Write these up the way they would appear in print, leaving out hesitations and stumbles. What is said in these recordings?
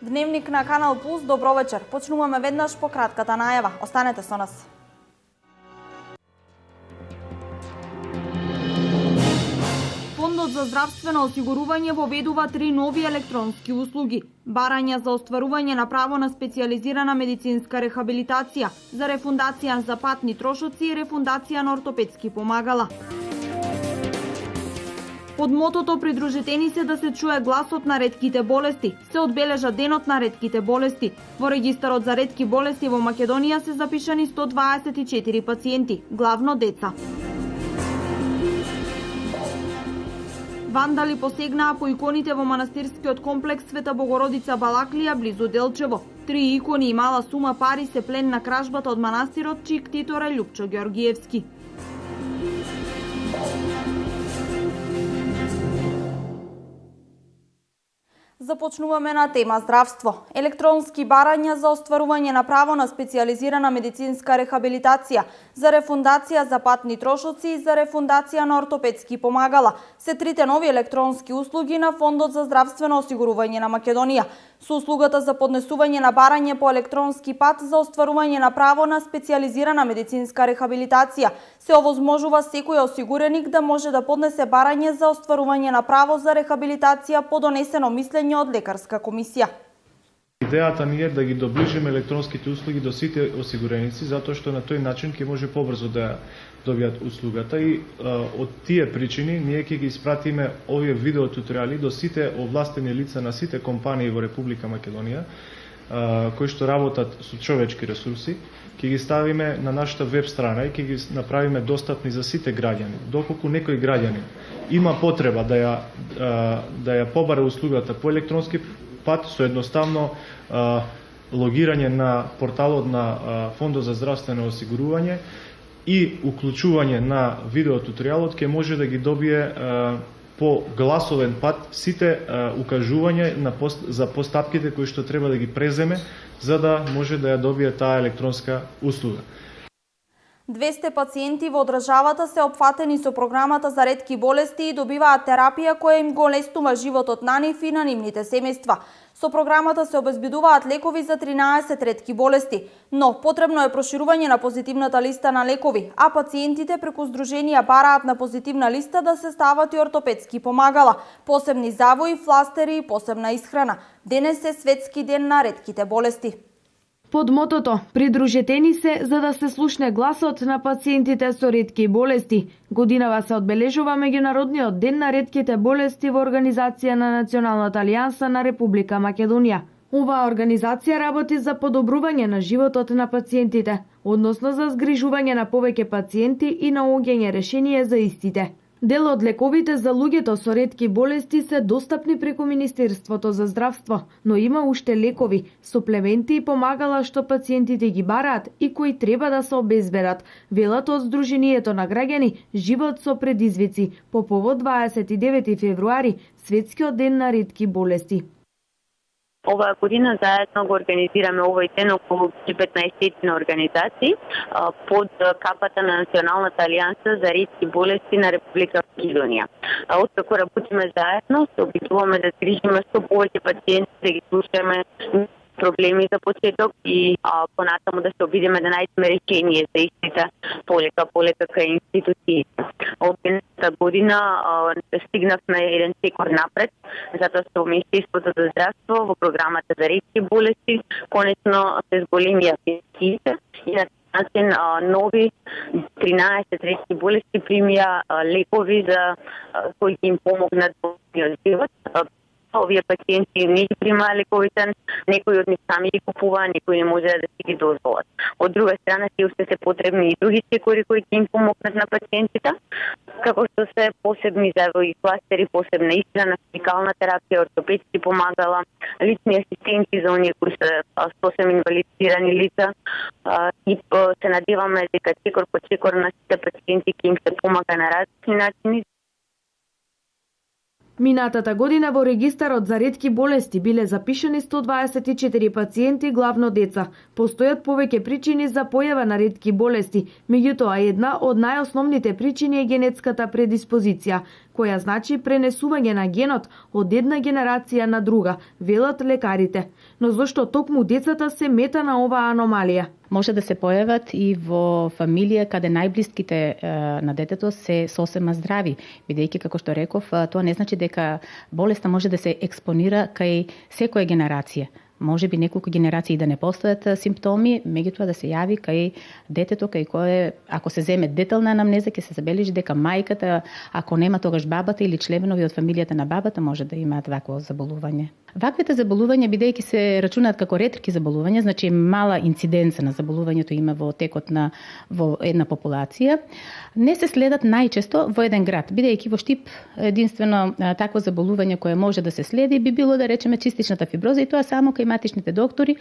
Дневник на Канал Плюс, добро вечер. Почнуваме веднаш по кратката најава. Останете со нас. Фондот за здравствено осигурување воведува 3 нови електронски услуги. Барања за остварување на право на специјализирана медицинска рехабилитација, за рефундација за патни трошоци и рефундација на ортопедски помагала. Под мотото "Придружетени се да се чуе гласот на ретките болести" се одбележа Денот на ретките болести. Во регистарот за ретки болести во Македонија се запишани 124 пациенти, главно деца. Вандали посегнаа по иконите во манастирскиот комплекс Света Богородица Балаклија близу Делчево. 3 икони и мала сума пари се плен на кражбата од манастирот, чиј ктитор е Љупчо Ѓоргиевски. Започнуваме на тема здравство. Електронски барања за остварување на право на специјализирана медицинска рехабилитација, за рефундација за патни трошоци и за рефундација на ортопедски помагала се трите нови електронски услуги на Фондот за здравствено осигурување на Македонија. Со услугата за поднесување на барање по електронски пат за остварување на право на специјализирана медицинска рехабилитација се овозможува секој осигуреник да може да поднесе барање за остварување на право за рехабилитација по донесено мислење од лекарска комисија. Идејата ни е да ги доближиме електронските услуги до сите осигуреници, затоа што на тој начин ќе може побрзо да добијат услугата и од тие причини ние ќе ги испратиме овие видеотуторијали до сите овластени лица на сите компании во Република Македонија кои што работат со човечки ресурси, ќе ги ставиме на нашата веб страна и ќе ги направиме достапни за сите граѓани. Доколку некој граѓанин има потреба да ја побара услугата по електронски пат со едноставно логирање на порталот на Фондот за здравствено осигурување и уклучување на видеотуторијалот, ќе може да ги добие по гласовен пат сите укажувања за постапките кои што треба да ги преземе за да може да ја добие таа електронска услуга. 200 пациенти во државата се опфатени со програмата за ретки болести и добиваат терапија која им го леснува животот на нив и на нивните семејства. Со програмата се обезбедуваат лекови за 13 ретки болести, но потребно е проширување на позитивната листа на лекови, а пациентите преку здруженија бараат на позитивна листа да се стават и ортопедски помагала, посебни завои, фластери и посебна исхрана. Денес е Светски ден на ретките болести. Под мотото "Придружетени се за да се слушне гласот на пациентите со ретки болести", годинава се одбележува меѓународниот ден на ретките болести во организација на Националната алијанса на Република Македонија. Оваа организација работи за подобрување на животот на пациентите, односно за згрижување на повеќе пациенти и наоѓање решение за истите. Дел од лековите за луѓето со ретки болести се достапни преку Министерството за здравство, но има уште лекови, суплементи и помагала што пациентите ги бараат и кои треба да се обезбедат, велат од Сдруженијето на граѓани "Живот со предизвици" по повод 29 февруари, Светскиот ден на ретки болести. Оваа година заедно го организираме овој ден околу 15 организации под капата на Националната алијанса за ретки болести на Република Македонија. Откако работиме заедно, се обидуваме да згрижиме што повеќе пациенти, да ги слушаме проблеми за почеток и понатаму да се обидиме да најдеме решение за истите полека кај институциите. Оваа година стигнавме еден секор напред, затоа што Министерството за здравство во програмата за ретки болести конечно се зголемија пенсиите и на начин нови 13 ретки болести примија лекови за кои им помогнат во живот. Овие пациенти не ги примаа лековите, некои од нив сами ги купуваа, некои не може да си ги дозволат. Од друга страна, се уште се потребни и други секори кои ќе им помогнат на пациентите, како што се посебни завои, кластери, посебна исхрана, физикална терапија, ортопедски помагала, лични асистенти за оние кои се посебно инвалидизирани лица и се надеваме дека секор по секор на сите пациенти ќе им се помага на различни начини. Минатата година во регистарот за ретки болести биле запишани 124 пациенти, главно деца. Постојат повеќе причини за појава на ретки болести, меѓутоа една од најосновните причини е генетската предиспозиција, која значи пренесување на генот од една генерација на друга, велат лекарите. Но зошто токму децата се мета на оваа аномалија? Може да се појават и во фамилија каде најблиските на детето се сосема здрави, бидејќи како што реков, тоа не значи дека болеста може да се експонира кај секоја генерација. Може би неколку генерации да не постојат симптоми, меѓутоа да се јави кај детето, кај кое, ако се земе детална анамнеза, ќе се забележи дека мајката, ако нема тогаш бабата или членови од фамилијата на бабата, може да имаат вакво заболување. Ваквите заболувања, бидејќи се рачунаат како ретки заболувања, значи мала инциденца на заболувањето има во текот во една популација, не се следат најчесто во еден град, бидејќи во Штип единствено такво заболување кое може да се следи би било да речеме цистичната фиброза и тоа само кај матичните доктори.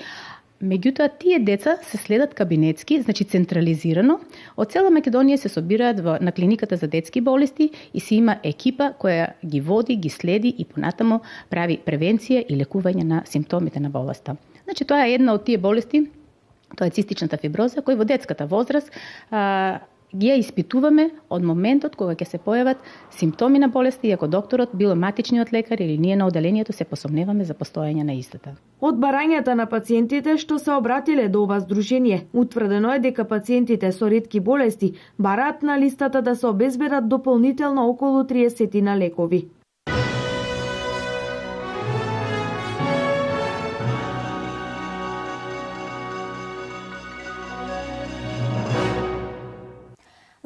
Меѓутоа, тие деца се следат кабинетски, значи централизирано. Од цела Македонија се собираат на клиниката за детски болести и си има екипа која ги води, ги следи и понатамо прави превенција и лекување на симптомите на болеста. Значи, тоа е една од тие болести, тоа е цистичната фиброза, која во детската возраст ги ја испитуваме од моментот кога ќе се појават симптоми на болеста и ако докторот, било матичниот лекар или ние на оделението се посомневаме за постоење на истата. Од барањата на пациентите што се обратиле до ова здружение, утврдено е дека пациентите со ретки болести бараат на листата да се обезбедат дополнително околу 30 на лекови.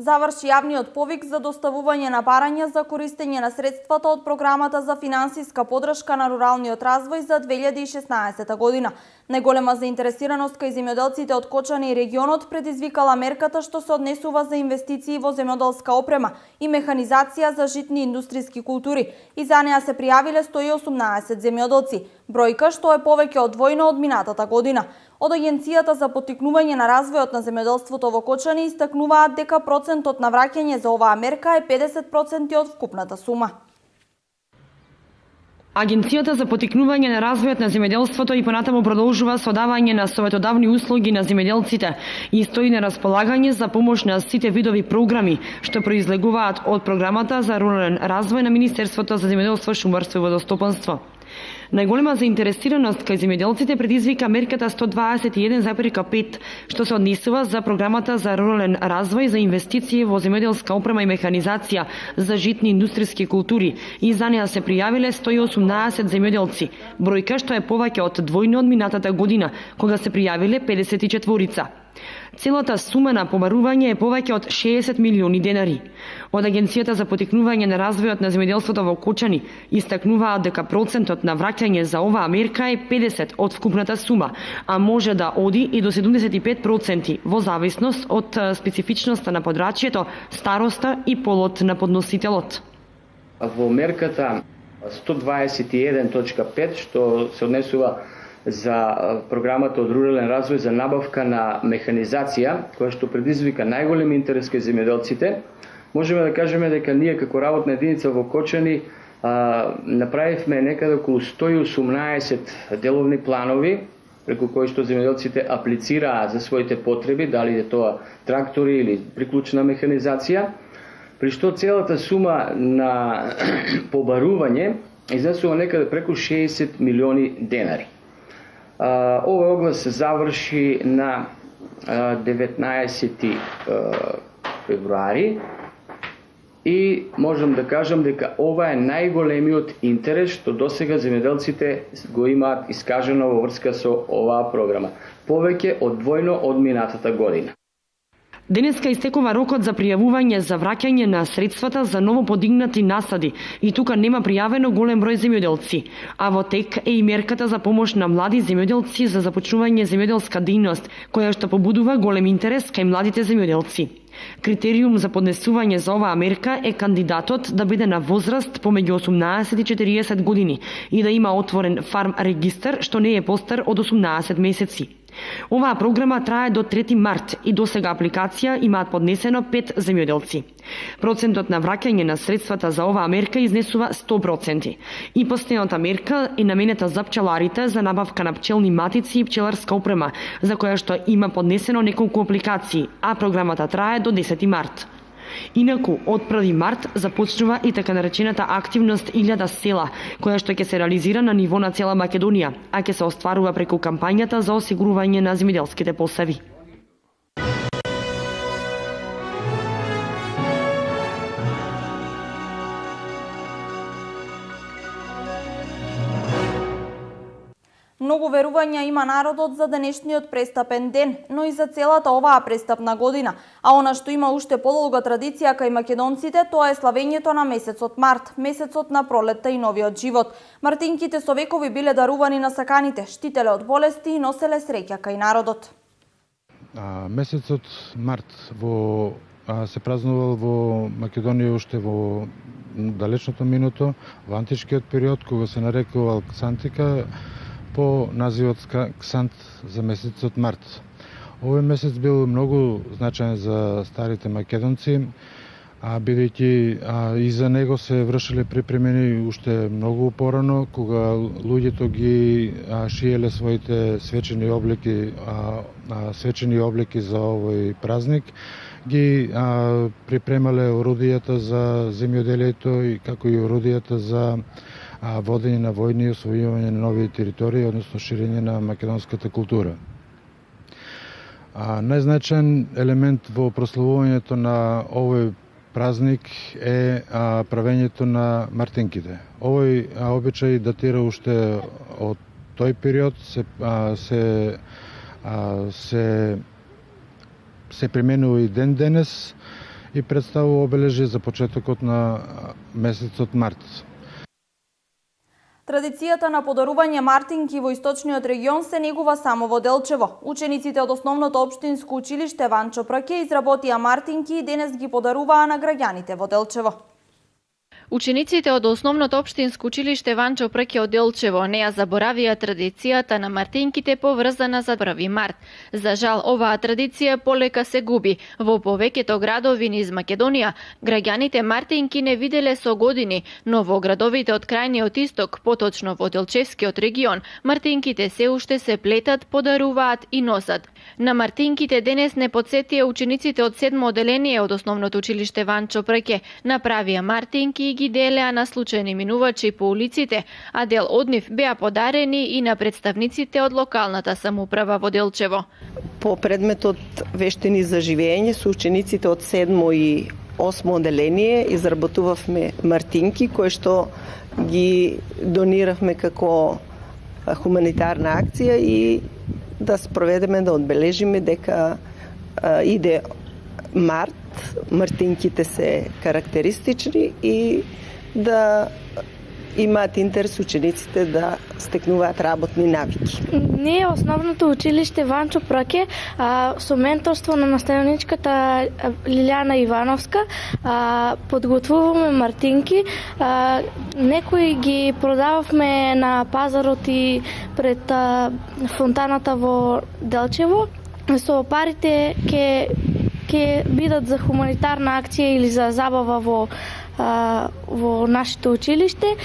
Заврши јавниот повик за доставување на барања за користење на средствата од програмата за финансиска подршка на руралниот развој за 2016 година. Најголема заинтересираност кај земјоделците од Кочани и регионот предизвикала мерката што се однесува за инвестиции во земјоделска опрема и механизација за житни индустријски култури. И за неа се пријавиле 118 земјоделци, бројка што е повеќе од двојно од минатата година. Од Агенцијата за поттикнување на развојот на земјоделството во Кочани истакнуваат дека процентот на враќање за оваа мерка е 50% од вкупната сума. Агенцијата за поттикнување на развојот на земјоделството и понатаму продолжува со давање на советодавни услуги на земјоделците и стои на располагање за помош на сите видови програми што произлегуваат од програмата за рурален развој на Министерството за земјоделство, шумарство и водостопанство. Најголема заинтересираност кај земјоделците предизвика мерката 121,5 што се однесува за програмата за рурален развој за инвестиции во земјоделска опрема и механизација за житни индустријски култури и за неа се пријавиле 118 земјоделци, бројка што е повеќе од двојно од минатата година кога се пријавиле 54. Целата сума на побарување е повеќе од 60 милиони денари. Од Агенцијата за поттикнување на развојот на земјоделството во Кочани истакнуваат дека процентот на враќање за оваа мерка е 50 од вкупната сума, а може да оди и до 75% во зависност од специфичноста на подрачјето, староста и полот на подносителот. Во мерката 121.5 што се однесува за програмата од рурален развој за набавка на механизација, која што предизвика најголем интерес кај земјоделците, можеме да кажеме дека ние како работна единица во Кочани направивме некаде околу 118 деловни планови, преку кои што земјоделците аплицираа за своите потреби, дали е тоа трактори или приклучна механизација, при што целата сума на побарување изнесува некаде преку 60 милиони денари. Овој оглас се заврши на 19 февруари и можам да кажам дека ова е најголемиот интерес што досега земјоделците го имаат искажено во врска со оваа програма. Повеќе од двојно од минатата година. Денеска истекува рокот за пријавување за враќање на средствата за ново подигнати насади и тука нема пријавено голем број земјоделци, а во тек е и мерката за помош на млади земјоделци за започнување земјоделска дејност, која што побудува голем интерес кај младите земјоделци. Критериум за поднесување за оваа мерка е кандидатот да биде на возраст помеѓу 18 и 40 години и да има отворен фарм регистар што не е постар од 18 месеци. Оваа програма трае до 3 март и досега апликација имаат поднесено 5 земјоделци. Процентот на враќање на средствата за оваа мерка изнесува 100%. И последната мерка е наменета за пчеларите за набавка на пчелни матици и пчеларска опрема, за која што има поднесено неколку апликации, а програмата трае до 10 март. Инаку, од 1 март започнува и така наречената активност 1000 села, која што ќе се реализира на ниво на цела Македонија, а ќе се остварува преку кампањата за осигурување на земјоделските посеви. Многу верувања има народот за денешниот престапен ден, но и за целата оваа престапна година. А она што има уште подолга традиција кај македонците, тоа е славењето на месецот март, месецот на пролетта и новиот живот. Мартинките со векови биле дарувани на саканите, штителе од болести и носеле среќа кај народот. Месецот март се празнувал во Македонија уште во далечното минуто, во античкиот период, кога се нарекувал Ксантика, по називот Ксант за месецот март. Овој месец бил многу значаен за старите македонци, бидејќи и за него се вршеле припремени уште многу порано, кога луѓето ги шиеле своите свечени облеки за овој празник, ги припремале орудијата за земјоделието и како и орудијата за водење на војни и освојување на нови територии, односно ширење на македонската култура. Најзначаен елемент во прославувањето на овој празник е правењето на мартинките. Овој обичај датира уште од тој период, се применува и ден денес и представува обележје за почетокот на месецот март. Традицијата на подарување мартинки во источниот регион се негува само во Делчево. Учениците од Основното општинско училиште Ванчо Праке изработија мартинки и денес ги подаруваа на граѓаните во Делчево. Учениците од Основното општинско училиште Ванчо Праке од Делчево не ја заборавија традицијата на мартинките поврзана за 1 март. За жал, оваа традиција полека се губи. Во повеќето градови низ Македонија, граѓаните мартинки не виделе со години, но во градовите од крајниот исток, поточно во Делчевскиот регион, мартинките се уште се плетат, подаруваат и носат. На мартинките денес не подсетија учениците од 7 оделение од Основното училиште Ванчо Праке, направија мартинки и ги делеа на случајни минувачи по улиците, а дел од нив беа подарени и на представниците од локалната самоуправа во Делчево. По предметот вештини за живење со учениците од 7 и 8 оделение изработувавме мартинки кои што ги дониравме како хуманитарна акција и да спроведеме, да одбележиме дека иде март, мартинките се карактеристични и да имаат интерес учениците да стекнуваат работни навики. Ние Основното училиште Ванчо Праке со менторство на наставничката Лилијана Ивановска подготвуваме мартинки. Некои ги продававме на пазарот и пред фонтаната во Делчево. Со парите ќе бидат за хуманитарна акција или за забава во нашето училиште.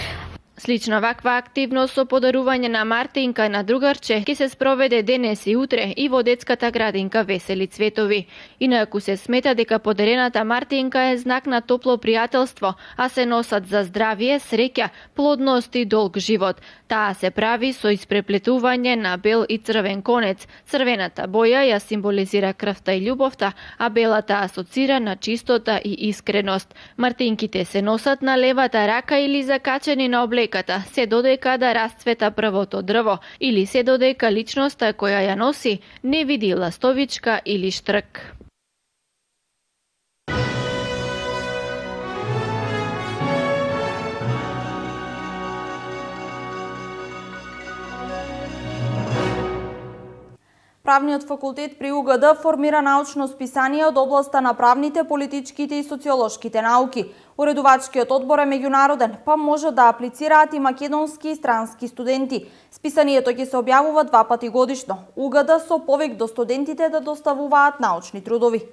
Слична ваква активност со подарување на мартинка на другарче ќе се спроведе денес и утре и во детската градинка Весели цветови. Инаку се смета дека подарената мартинка е знак на топло пријателство, а се носат за здравие, среќа, плодност и долг живот. Таа се прави со испреплетување на бел и црвен конец. Црвената боја ја символизира крвта и љубовта, а белата асоцира на чистота и искреност. Мартинките се носат на левата рака или закачени на облеката, се додека да расцвета првото дрво или се додека личноста која ја носи не види ластовичка или штрк. Правниот факултет при УГД формира научно списание од областа на правните, политичките и социолошките науки. Уредувачкиот одбор е меѓународен, па може да аплицираат и македонски и странски студенти. Списанието ќе се објавува 2 пати годишно. УГД со повик до студентите да доставуваат научни трудови.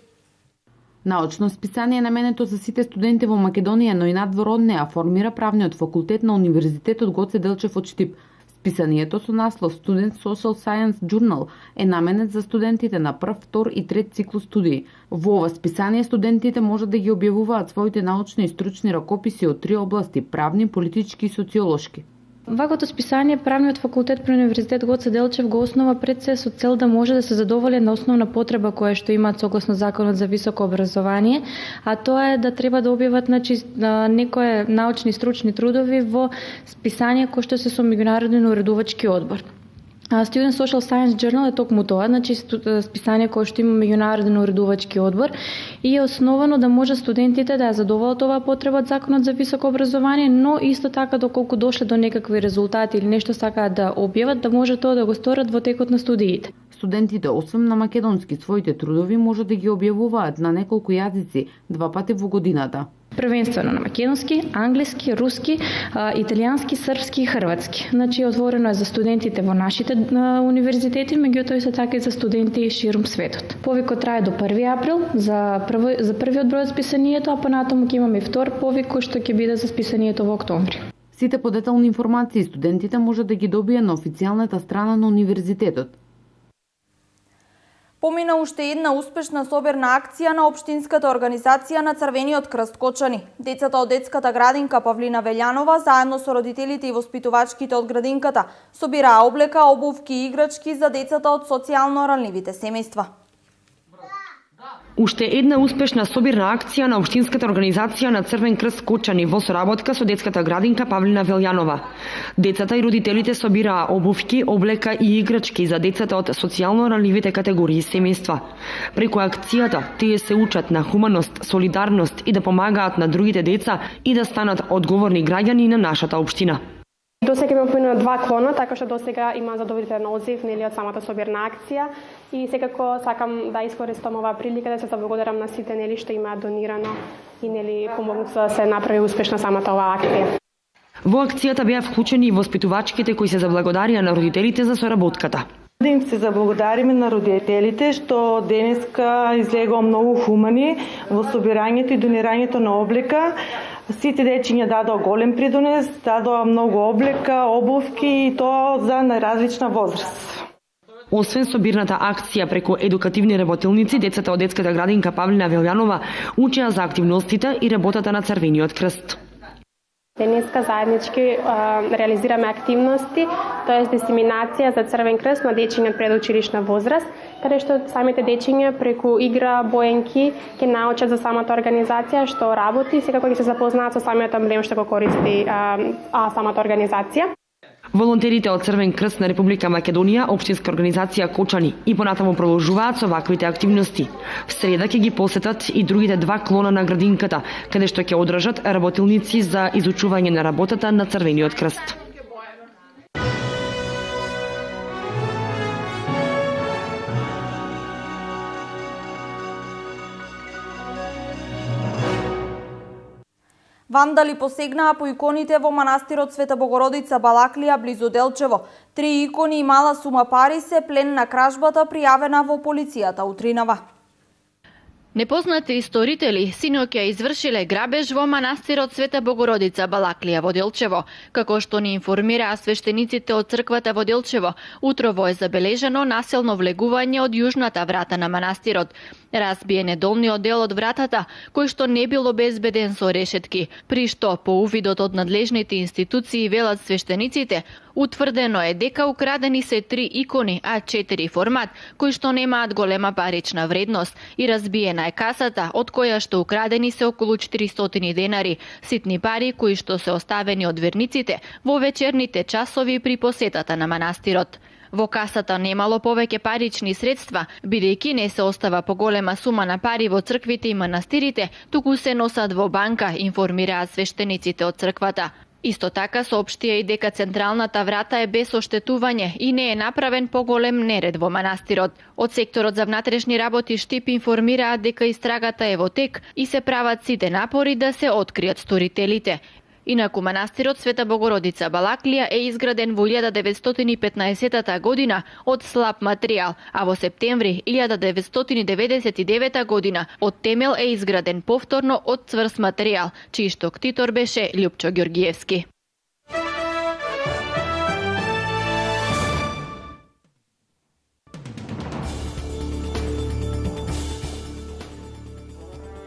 Научно списание наменето за сите студенти во Македонија, но и надвор од неа, формира правниот факултет на Универзитетот Гоце Делчев од Штип. Списанието со наслов Student Social Science Journal е наменет за студентите на прв, втор и трет циклус студии. Во ова списание студентите можат да ги објавуваат своите научни и стручни ракописи од 3 области: правни, политички и социолошки. Ваквото списание Правниот факултет при Универзитет Гоце Делчев го основа пред се со цел да може да се задоволи една основна потреба која што имаат согласно Законот за високо образование, а тоа е да треба да објават некои научни стручни трудови во списание кој што се со меѓународен уредувачки одбор. Student Social Science Journal е токму тоа, списание кое што има меѓународен уредувачки одбор и е основано да може студентите да ја задоволат оваа потреба од Законот за високо образование, но исто така доколку дошле до некакви резултати или нешто сакаат да објават, да може тоа да го сторат во текот на студиите. Студентите, освен на македонски, своите трудови може да ги објавуваат на неколку јазици 2 пати во годината. Првенствено на македонски, англиски, руски, италијански, српски и хрватски. Отворено е за студентите во нашите универзитети, меѓутоа исто така и за студенти ширум светот. Повикот трае до 1 април за првиот број од списанието, а понатаму ќе имаме и втор повик кој што ќе биде за списанието во октомври. Сите подетални информации студентите може да ги добијат на официјалната страна на универзитетот. Помина уште една успешна собирна акција на Општинската организација на Црвениот крст Кочани. Децата од детската градинка Павлина Велјанова, заедно со родителите и воспитувачките од градинката, собираа облека, обувки и играчки за децата од социјално ранливите семејства. Уште една успешна собирна акција на Општинската организација на Црвен крст Кочани во соработка со детската градинка Павлина Велјанова. Децата и родителите собираа обувки, облека и играчки за децата од социјално ранливите категории семејства. Преку акцијата тие се учат на хуманост, солидарност и да помагаат на другите деца и да станат одговорни граѓани на нашата општина. Досега има поминува 2 клона, така што досега има задоволителен одзив од самата собирна акција и секако сакам да искористам оваа прилика да се заблагодарам на сите што имаат донирано и помогнат да се направи успешна самата оваа акција. Во акцијата беа вклучени и воспитувачките кои се заблагодарија на родителите за соработката. Да им се заблагодариме на родителите што денеска излегоа многу хумани во собирањето и донирањето на облека. Сите дечиња дадоа голем придонес, дадоа многу облека, обувки и тоа за најразлична возраст. Освен собирната акција преку едукативни работилници, децата од детската градинка Павлина Велјанова учеа за активностите и работата на Црвениот крст. Денеска заеднички реализираме активности, тоа е дисеминација за Црвен крст на дечиња од предучилишна возраст, каде што самите дечиња преку игра, боенки ќе научат за самата организација што работи, секако ќе се запознаат со самиот емблем што го користи самата организација. Волонтерите од Црвен крст на Република Македонија, Општинска организација Кочани, и понатаму продолжуваат со ваквите активности. В среда ќе ги посетат и другите 2 клона на градинката, каде што ќе одржат работилници за изучување на работата на Црвениот крст. Вандали посегнаа по иконите во манастирот Света Богородица Балаклија близу Делчево. 3 икони и мала сума пари се плен на кражбата пријавена во полицијата утринава. Непознати исторители синоќа извршиле грабеж во манастирот Света Богородица Балаклија во Делчево. Како што ни информираа свештениците од црквата во Делчево, утрово е забележено насилно влегување од јужната врата на манастирот. Разбиен е долниот дел од вратата, кој што не бил обезбеден со решетки, при што по увидот од надлежните институции велат свештениците, утврдено е дека украдени се 3 икони А4 формат, кои што немаат голема парична вредност, и разбиена е касата, од која што украдени се околу 400 денари, ситни пари кои што се оставени од верниците во вечерните часови при посетата на манастирот. Во касата немало повеќе парични средства, бидејќи не се остава поголема сума на пари во црквите и манастирите, туку се носат во банка, информираат свештениците од црквата. Исто така соопштија и дека централната врата е без оштетување и не е направен поголем неред во манастирот. Од секторот за внатрешни работи Штип информираат дека истрагата е во тек и се прават сите напори да се откријат сторителите. Инаку манастирот Света Богородица Балаклија е изграден во 1915 година од слаб материјал, а во септември 1999 година од темел е изграден повторно од цврст материјал, чиј штоктитор беше Љупчо Ѓоргиевски.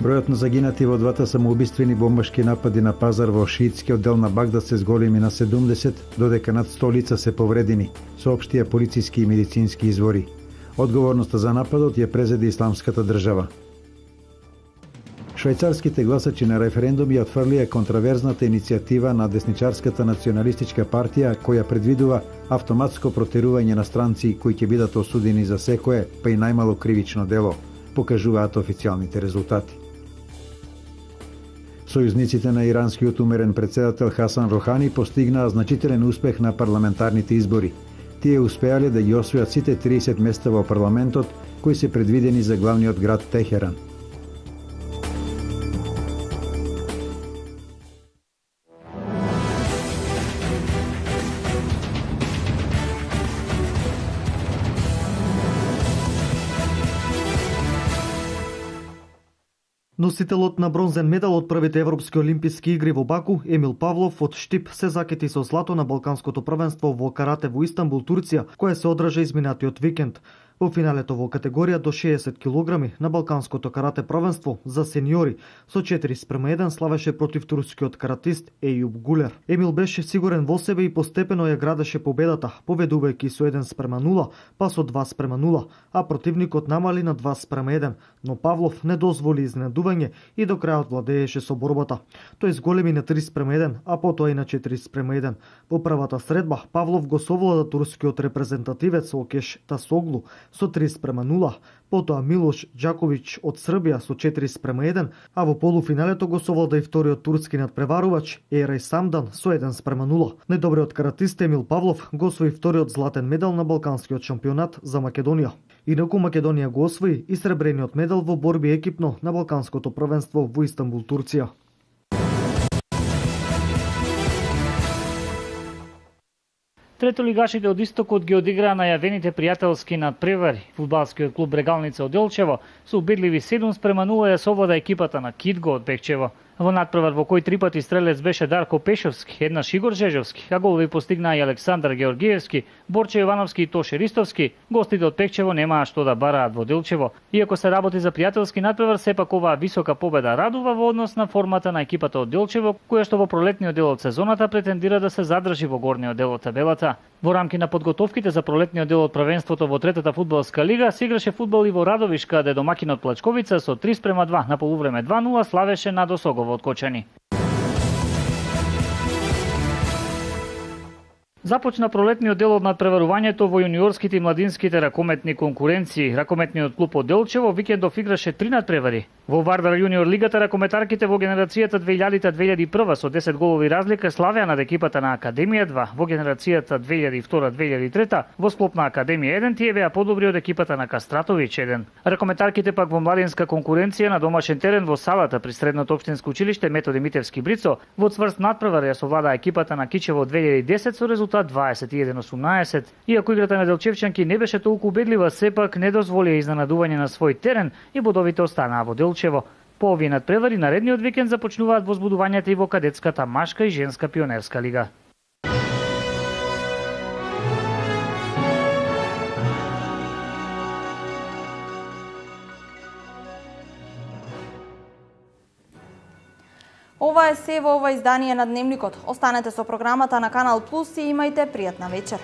Бројот на загинати во двата самоубиствени бомбашки напади на пазар во шиитскиот дел на Багдад се зголеми на 70, додека над 100 лица се повредени, соопштија полициски и медицински извори. Одговорноста за нападот ја презеде Исламската држава. Швајцарските гласачи на референдум ја отфрлија контраверзната иницијатива на десничарската националистичка партија која предвидува автоматско протерување на странци кои ќе бидат осудени за секое, па и најмало кривично дело, покажуваат официјалните резултати. Сојузниците на иранскиот умерен председател Хасан Рохани постигнаа значителен успех на парламентарните избори. Тие успеале да ги освојат сите 30 места во парламентот кои се предвидени за главниот град Техеран. Носителот на бронзен медал од првите европски олимписки игри во Баку, Емил Павлов од Штип се закети со злато на Балканското првенство во карате во Истанбул, Турција, кое се одржа изминатиот викенд. Во финалето во категорија до 60 килограми на Балканското карате првенство за сениори со 4:1 славеше против турскиот каратист Ејуб Гулер. Емил беше сигурен во себе и постепено ја градеше победата, поведувајќи со 1:0, па со 2:0, а противникот намали на 2:1, но Павлов не дозволи изненадување и до крајот владееше со борбата. Тој зголеми на 3:1, а потоа и на 4:1. Во првата средба Павлов го совлада турскиот репрезентативец Океш Тасоглу со 3:0, потоа Милош Џаковиќ од Србија со 4:1, а во полуфиналето го совлада и вториот турски надпреварувач Ерај Самдан со 1:0. Најдобриот каратист Емил Павлов го освои вториот златен медал на Балканскиот шампионат за Македонија. Инаку Македонија го освои и сребрениот медал во борби екипно на Балканското првенство во Истанбул, Турција. Третолигашите од Истокот ги одиграа најавените пријателски надпревари. Фудбалскиот клуб Регалница од Делчево со убедливи 7:0 ја совлада екипата на Кидго од Бекчево. Во надпревар во кој 3 пати стрелец беше Дарко Пешовски, еднаш Игор Жежовски, а голови постигнаа и Александар Георгиевски, Борче Јовановски и Тоше Ристовски, гостите од Пекчево немаа што да бараат во Делчево. Иако се работи за пријателски надпревар, сепак оваа висока победа радува во однос на формата на екипата од Делчево, која што во пролетниот дел од сезоната претендира да се задржи во горниот дел од табелата. Во рамки на подготовките за пролетниот дел од првенството во третата фудбалска лига се играше фудбал и во Радовиш, каде домакинот Плачковица со 3:2 на полувреме 2:0 славеше на Досогово од Кочани. Започна пролетниот дел од надпреварувањето во јуниорските и младинските ракометни конкуренции. Ракометниот клуб од Делчево викендов играше 3 надпревари. Во Вардар јуниор лигата ракометарките во генерацијата 2000-2001 со 10 голови разлика славеа над екипата на Академија 2, во генерацијата 2002-2003 во склоп на Академија 1 тие беа подобри од екипата на Кастратовиќ 1. Ракометарките пак во младинска конкуренција на домашен терен во салата при средното општинско училиште Методи Митевски Брицо во цврст надпревар ја совлада екипата на Кичево 2010 со резултат 21-18. Иако играта на делчевчанки не беше толку убедлива, сепак не дозволија изненадување на свој терен и бодовите останаа во Делчево. По овие надпревари наредниот викенд започнуваат возбудувањата и во кадетската машка и женска пионерска лига. Ова е се во ова издание на Дневникот. Останете со програмата на Канал Плюс и имајте пријатна вечер.